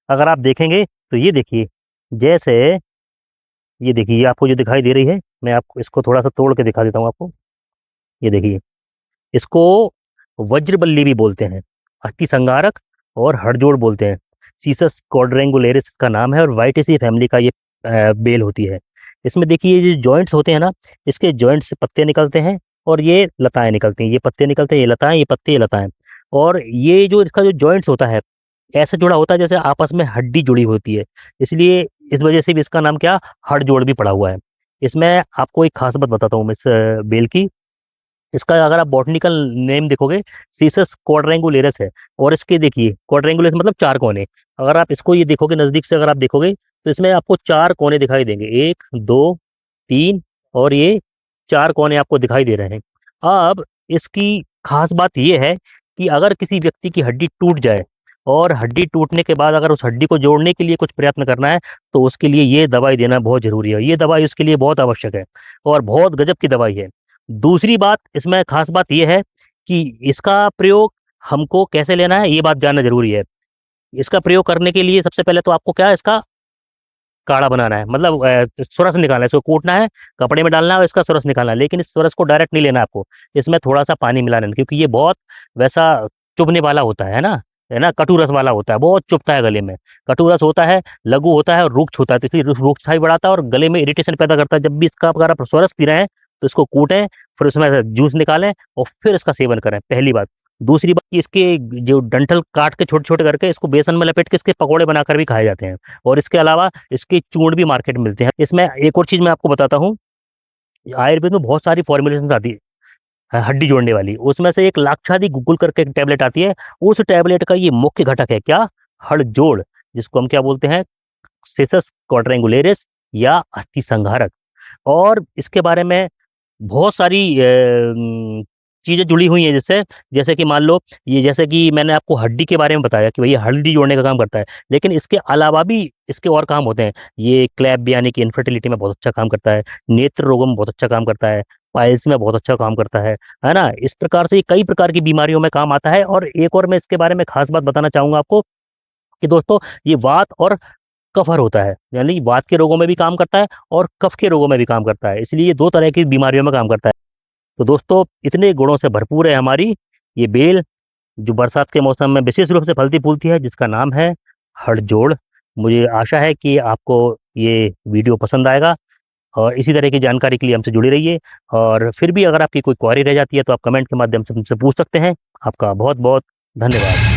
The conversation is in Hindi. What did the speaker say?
अगर आप देखेंगे तो ये देखिए, जैसे ये देखिए, ये आपको जो दिखाई दे रही है, मैं आपको इसको थोड़ा सा तोड़ के दिखा देता हूँ आपको। ये देखिए, इसको वज्रबल्ली भी बोलते हैं, अस्थि संगारक और हड़जोड़ बोलते हैं। सीसस क्वाड्रेंगुलेरिस का नाम है और वाइटेसी फैमिली का ये बेल होती है। इसमें देखिए ये जो जॉइंट्स होते हैं ना, इसके जॉइंट से पत्ते निकलते हैं और ये लताएं निकलती हैं। ये पत्ते निकलते हैं, ये लताएं, ये पत्ते, ये लताएं। और ये जो इसका जो जॉइंट्स होता है, ऐसे जुड़ा होता है जैसे आपस में हड्डी जुड़ी होती है। इसलिए इस वजह से भी इसका नाम क्या, हड़जोड़ भी पड़ा हुआ है। इसमें आपको एक खास बात बताता हूँ मैं इस बेल की। इसका अगर आप बॉटनिकल नेम देखोगे, सीसस क्वाड्रेंगुलेरस है। और इसके देखिए, क्वाड्रेंगुलस मतलब चार कोने। अगर आप इसको ये देखोगे नजदीक से, अगर आप देखोगे तो इसमें आपको चार कोने दिखाई देंगे, एक, दो, तीन, और ये चार कोने आपको दिखाई दे रहे हैं। अब इसकी खास बात ये है कि अगर किसी व्यक्ति की हड्डी टूट जाए और हड्डी टूटने के बाद अगर उस हड्डी को जोड़ने के लिए कुछ प्रयत्न करना है, तो उसके लिए ये दवाई देना बहुत जरूरी है। ये दवाई उसके लिए बहुत आवश्यक है और बहुत गजब की दवाई है। दूसरी बात, इसमें खास बात यह है कि इसका प्रयोग हमको कैसे लेना है, ये बात जानना जरूरी है। इसका प्रयोग करने के लिए सबसे पहले तो आपको क्या है, इसका काढ़ा बनाना है, मतलब सरस निकालना है, इसको कूटना है, कपड़े में डालना है और इसका सरस निकालना है। लेकिन इस सरस को डायरेक्ट नहीं लेना आपको, इसमें थोड़ा सा पानी मिलाना है, क्योंकि ये बहुत वैसा चुभने वाला होता है ना, कटु रस वाला होता है, बहुत चुभता है गले में। कटु रस होता है, लघु होता है और रुक्ष होता है, तो इसलिए रुक्षाई बढ़ाता है और गले में इरिटेशन पैदा करता है। जब भी इसका अगर आप सरस पी रहे हैं तो इसको कूटें, फिर उसमें से जूस निकालें और फिर इसका सेवन करें, पहली बात। दूसरी बात कि इसके जो डंठल काट के छोटे छोटे करके इसको बेसन में लपेट के इसके पकौड़े बनाकर भी खाए जाते हैं। और इसके अलावा इसके चूर्ण भी मार्केट में मिलते हैं। इसमें एक और चीज मैं आपको बताता हूँ, आयुर्वेद में बहुत सारी फॉर्मुलेशन आती है हड्डी जोड़ने वाली। उसमें से एक लाक्षादी गुगुल करके एक टैबलेट आती है। उस टैबलेट का ये मुख्य घटक है क्या, हड़जोड़, जिसको हम क्या बोलते हैं, सिसस क्वाड्रेंगुलेरिस या अस्थि संघारक। और इसके बारे में बहुत सारी चीजें जुड़ी हुई हैं जिससे, जैसे कि मान लो, ये जैसे कि मैंने आपको हड्डी के बारे में बताया कि भैया हड्डी जोड़ने का काम करता है, लेकिन इसके अलावा भी इसके और काम होते हैं। ये क्लैप यानी कि इनफर्टिलिटी में बहुत अच्छा काम करता है, नेत्र रोगों में बहुत अच्छा काम करता है, पाइल्स में बहुत अच्छा काम करता है ना। इस प्रकार से ये कई प्रकार की बीमारियों में काम आता है। और एक और मैं इसके बारे में खास बात बताना चाहूंगा आपको कि दोस्तों, ये वात और कफर होता है, यानी वात के रोगों में भी काम करता है और कफ के रोगों में भी काम करता है। इसलिए ये दो तरह की बीमारियों में काम करता है। तो दोस्तों, इतने गुणों से भरपूर है हमारी ये बेल, जो बरसात के मौसम में विशेष रूप से फलती फूलती है, जिसका नाम है हड़जोड़। मुझे आशा है कि आपको ये वीडियो पसंद आएगा और इसी तरह की जानकारी के लिए हमसे जुड़े रहिए। और फिर भी अगर आपकी कोई क्वेरी रह जाती है तो आप कमेंट के माध्यम से मुझसे पूछ सकते हैं। आपका बहुत बहुत धन्यवाद।